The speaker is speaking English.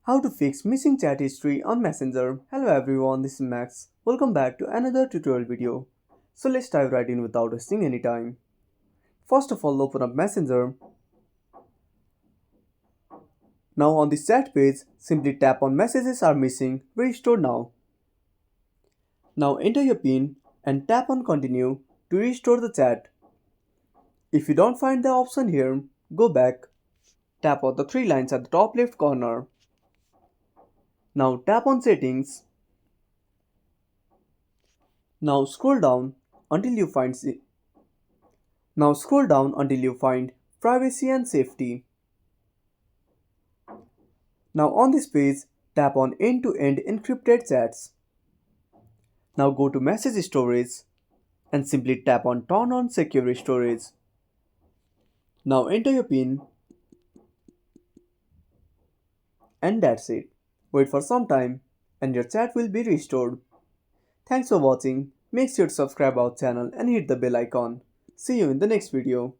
How to fix missing chat history on Messenger. Hello everyone, this is Max. Welcome back to another tutorial video. So let's dive right in without wasting any time. First of all, open up Messenger. Now on the chat page, simply tap on messages are missing, restore now. Now enter your PIN and tap on continue to restore the chat. If you don't find the option here, go back. Tap on the three lines at the top left corner. Now tap on settings. Now scroll down until you find privacy and safety. Now on this page, tap on end-to-end encrypted chats. Now go to message storage and simply tap on turn on secure storage. Now enter your PIN and that's it. Wait for some time and your chat will be restored. Thanks for watching. Make sure to subscribe our channel and hit the bell icon. See you in the next video.